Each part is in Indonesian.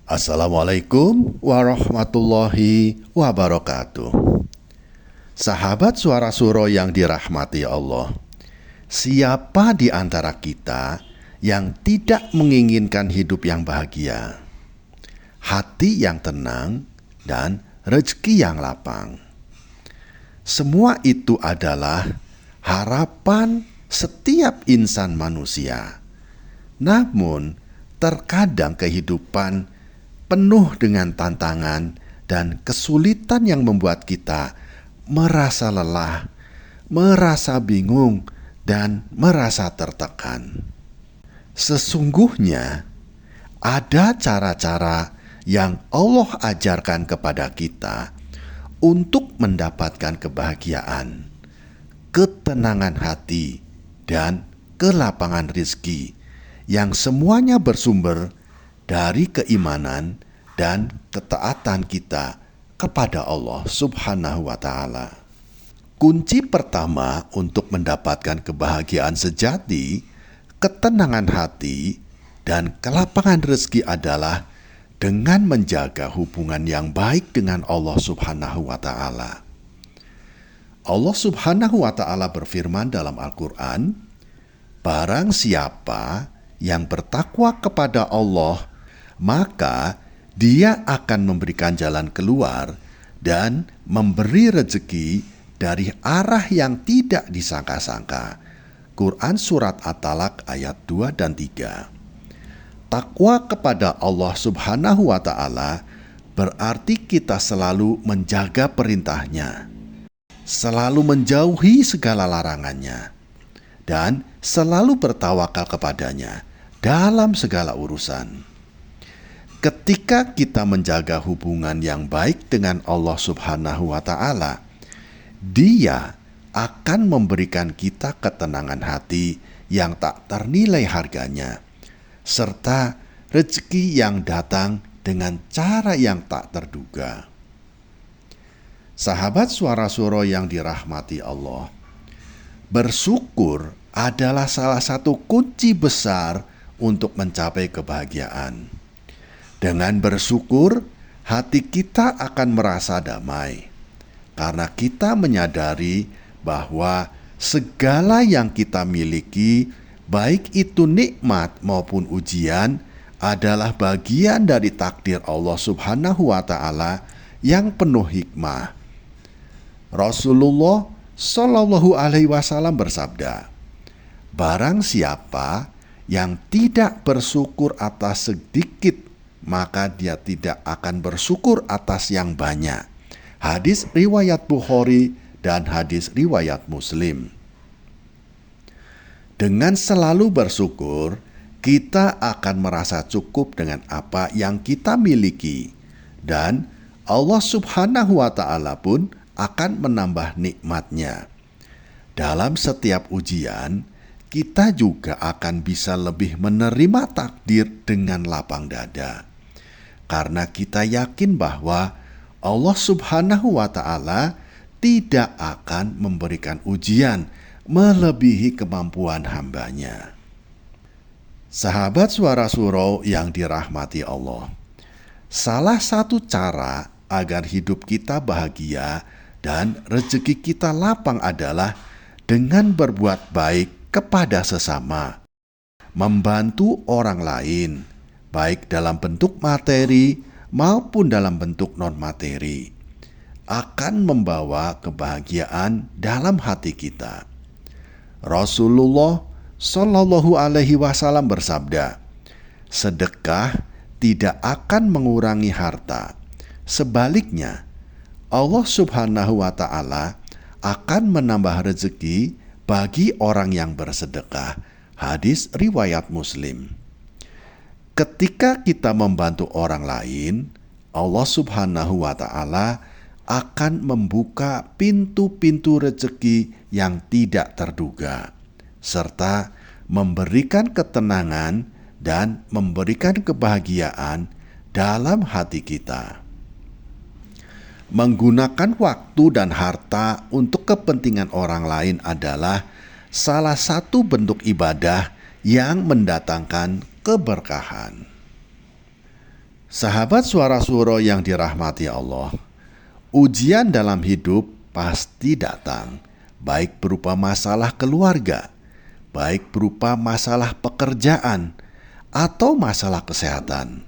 Assalamualaikum warahmatullahi wabarakatuh. Sahabat Suara Suro yang dirahmati Allah, siapa di antara kita yang tidak menginginkan hidup yang bahagia, hati yang tenang, dan rezeki yang lapang? Semua itu adalah harapan setiap insan manusia. Namun, terkadang kehidupan penuh dengan tantangan dan kesulitan yang membuat kita merasa lelah, merasa bingung, dan merasa tertekan. Sesungguhnya ada cara-cara yang Allah ajarkan kepada kita untuk mendapatkan kebahagiaan, ketenangan hati, dan kelapangan rizki yang semuanya bersumber dari keimanan dan ketaatan kita kepada Allah Subhanahu wa Ta'ala. Kunci pertama untuk mendapatkan kebahagiaan sejati, ketenangan hati, dan kelapangan rezeki adalah dengan menjaga hubungan yang baik dengan Allah Subhanahu wa Ta'ala. Allah Subhanahu wa Ta'ala berfirman dalam Al-Quran, "Barang siapa yang bertakwa kepada Allah, maka Dia akan memberikan jalan keluar dan memberi rezeki dari arah yang tidak disangka-sangka." Quran Surat At-Talaq ayat 2 dan 3. Takwa kepada Allah Subhanahu wa Ta'ala berarti kita selalu menjaga perintahnya, selalu menjauhi segala larangannya, dan selalu bertawakal kepadanya dalam segala urusan. Ketika kita menjaga hubungan yang baik dengan Allah Subhanahu wa Ta'ala, Dia akan memberikan kita ketenangan hati yang tak ternilai harganya, serta rezeki yang datang dengan cara yang tak terduga. Sahabat Suara Suro yang dirahmati Allah, bersyukur adalah salah satu kunci besar untuk mencapai kebahagiaan. Dengan bersyukur, hati kita akan merasa damai, karena kita menyadari bahwa segala yang kita miliki, baik itu nikmat maupun ujian, adalah bagian dari takdir Allah Subhanahu wa Ta'ala yang penuh hikmah. Rasulullah Shallallahu Alaihi Wasallam bersabda, "Barang siapa yang tidak bersyukur atas sedikit, maka dia tidak akan bersyukur atas yang banyak." Hadis riwayat Bukhari dan hadis riwayat Muslim. Dengan selalu bersyukur, kita akan merasa cukup dengan apa yang kita miliki, dan Allah Subhanahu wa Ta'ala pun akan menambah nikmatnya. Dalam setiap ujian, kita juga akan bisa lebih menerima takdir dengan lapang dada, karena kita yakin bahwa Allah Subhanahu wa Ta'ala tidak akan memberikan ujian melebihi kemampuan hambanya. Sahabat Suara Suro yang dirahmati Allah, salah satu cara agar hidup kita bahagia dan rezeki kita lapang adalah dengan berbuat baik kepada sesama, membantu orang lain, baik dalam bentuk materi maupun dalam bentuk non-materi, akan membawa kebahagiaan dalam hati kita. Rasulullah Shallallahu Alaihi Wasallam bersabda, "Sedekah tidak akan mengurangi harta. Sebaliknya, Allah Subhanahu wa Ta'ala akan menambah rezeki bagi orang yang bersedekah." Hadis riwayat Muslim. Ketika kita membantu orang lain, Allah Subhanahu wa Ta'ala akan membuka pintu-pintu rezeki yang tidak terduga, serta memberikan ketenangan dan memberikan kebahagiaan dalam hati kita. Menggunakan waktu dan harta untuk kepentingan orang lain adalah salah satu bentuk ibadah yang mendatangkan keberkahan. Sahabat Suara Suro yang dirahmati Allah, ujian dalam hidup pasti datang, baik berupa masalah keluarga, baik berupa masalah pekerjaan, atau masalah kesehatan.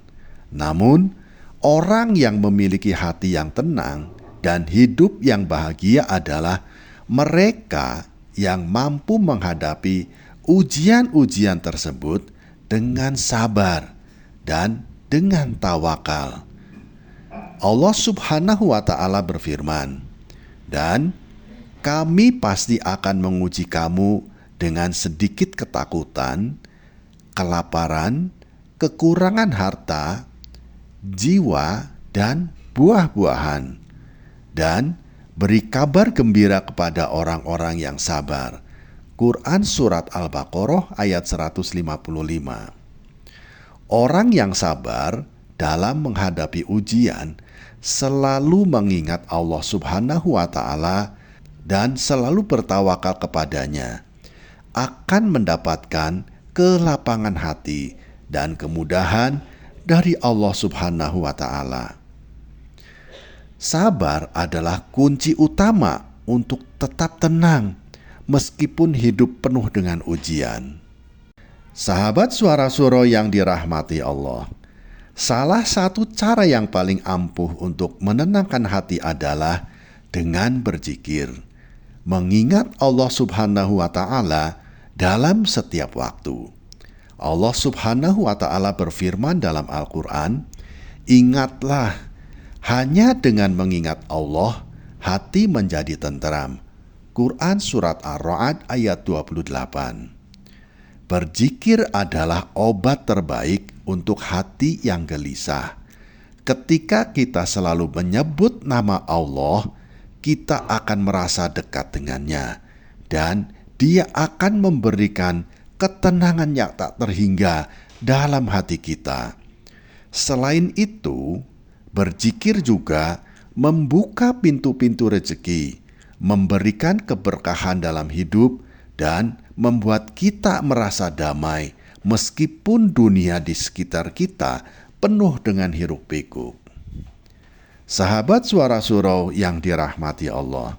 Namun, orang yang memiliki hati yang tenang dan hidup yang bahagia adalah mereka yang mampu menghadapi ujian-ujian tersebut dengan sabar dan dengan tawakal. Allah Subhanahu wa Ta'ala berfirman, "Dan kami pasti akan menguji kamu dengan sedikit ketakutan, kelaparan, kekurangan harta, jiwa, dan buah-buahan. Dan beri kabar gembira kepada orang-orang yang sabar." Quran Surat Al-Baqarah ayat 155. Orang yang sabar dalam menghadapi ujian selalu mengingat Allah Subhanahu wa Ta'ala dan selalu bertawakal kepadanya, akan mendapatkan kelapangan hati dan kemudahan dari Allah Subhanahu wa Ta'ala. Sabar adalah kunci utama untuk tetap tenang meskipun hidup penuh dengan ujian. Sahabat Suara Suro yang dirahmati Allah, salah satu cara yang paling ampuh untuk menenangkan hati adalah dengan berzikir, mengingat Allah Subhanahu wa Ta'ala dalam setiap waktu. Allah Subhanahu wa Ta'ala berfirman dalam Al-Quran, "Ingatlah, hanya dengan mengingat Allah, hati menjadi tenteram." Quran Surat Ar-Ra'd ayat 28. Berzikir adalah obat terbaik untuk hati yang gelisah. Ketika kita selalu menyebut nama Allah, kita akan merasa dekat dengannya, dan Dia akan memberikan ketenangan yang tak terhingga dalam hati kita. Selain itu, berzikir juga membuka pintu-pintu rezeki, memberikan keberkahan dalam hidup, dan membuat kita merasa damai meskipun dunia di sekitar kita penuh dengan hiruk-pikuk. Sahabat Suara Suro yang dirahmati Allah,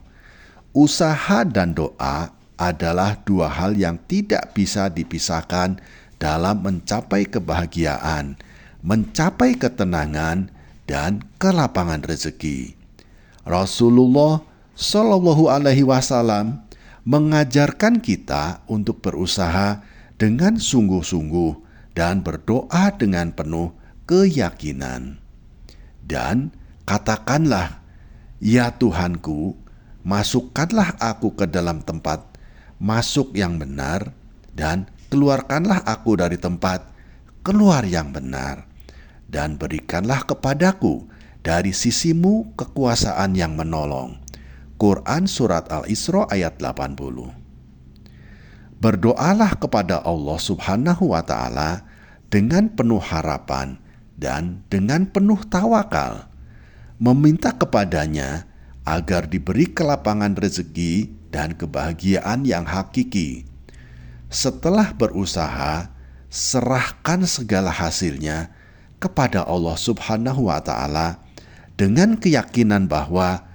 usaha dan doa adalah dua hal yang tidak bisa dipisahkan dalam mencapai kebahagiaan, mencapai ketenangan, dan kelapangan rezeki. Rasulullah Shallallahu Alaihi Wasallam mengajarkan kita untuk berusaha dengan sungguh-sungguh dan berdoa dengan penuh keyakinan. Dan katakanlah, "Ya Tuhanku, masukkanlah aku ke dalam tempat masuk yang benar, dan keluarkanlah aku dari tempat keluar yang benar, dan berikanlah kepadaku dari sisimu kekuasaan yang menolong." Quran Surat Al-Isra ayat 80. Berdoalah kepada Allah Subhanahu wa Ta'ala dengan penuh harapan dan dengan penuh tawakal, meminta kepadanya agar diberi kelapangan rezeki dan kebahagiaan yang hakiki. Setelah berusaha, serahkan segala hasilnya kepada Allah Subhanahu wa Ta'ala dengan keyakinan bahwa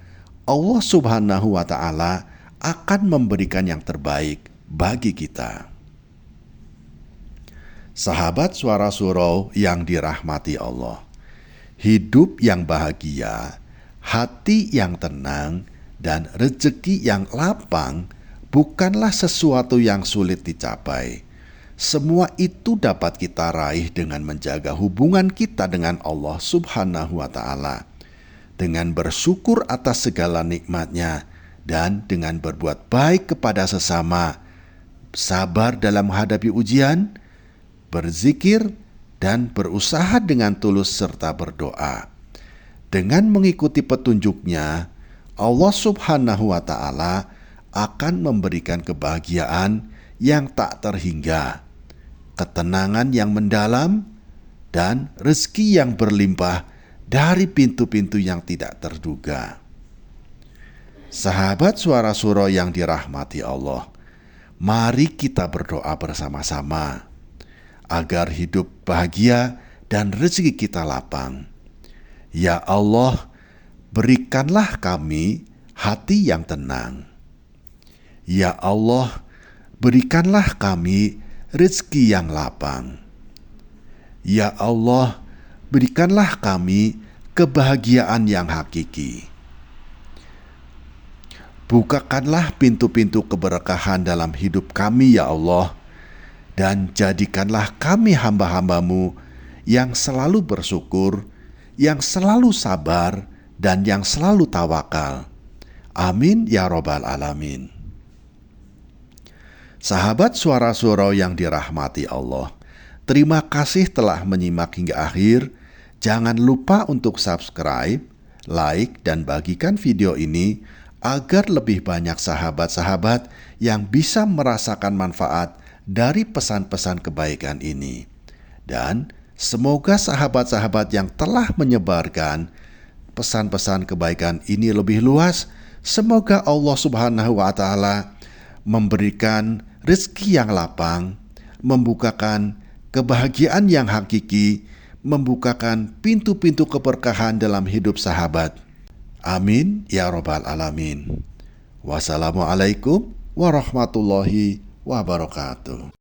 Allah Subhanahu wa Ta'ala akan memberikan yang terbaik bagi kita. Sahabat Suara Suro yang dirahmati Allah, hidup yang bahagia, hati yang tenang, dan rezeki yang lapang bukanlah sesuatu yang sulit dicapai. Semua itu dapat kita raih dengan menjaga hubungan kita dengan Allah Subhanahu wa Ta'ala, dengan bersyukur atas segala nikmat-Nya, dan dengan berbuat baik kepada sesama, sabar dalam menghadapi ujian, berzikir, dan berusaha dengan tulus serta berdoa. Dengan mengikuti petunjuk-Nya, Allah Subhanahu wa Ta'ala akan memberikan kebahagiaan yang tak terhingga, ketenangan yang mendalam, dan rezeki yang berlimpah dari pintu-pintu yang tidak terduga. Sahabat Suara Suro yang dirahmati Allah, mari kita berdoa bersama-sama agar hidup bahagia dan rezeki kita lapang. Ya Allah, berikanlah kami hati yang tenang. Ya Allah, berikanlah kami rezeki yang lapang. Ya Allah, berikanlah kami kebahagiaan yang hakiki. Bukakanlah pintu-pintu keberkahan dalam hidup kami, ya Allah, dan jadikanlah kami hamba-hamba-Mu yang selalu bersyukur, yang selalu sabar, dan yang selalu tawakal. Amin ya Rabbal Alamin. Sahabat Suara Surau yang dirahmati Allah, terima kasih telah menyimak hingga akhir. Jangan lupa untuk subscribe, like, dan bagikan video ini agar lebih banyak sahabat-sahabat yang bisa merasakan manfaat dari pesan-pesan kebaikan ini. Dan semoga sahabat-sahabat yang telah menyebarkan pesan-pesan kebaikan ini lebih luas, semoga Allah Subhanahu wa Ta'ala memberikan rezeki yang lapang, membukakan kebahagiaan yang hakiki, membukakan pintu-pintu keberkahan dalam hidup sahabat. Amin ya Rabbal Alamin. Wassalamualaikum warahmatullahi wabarakatuh.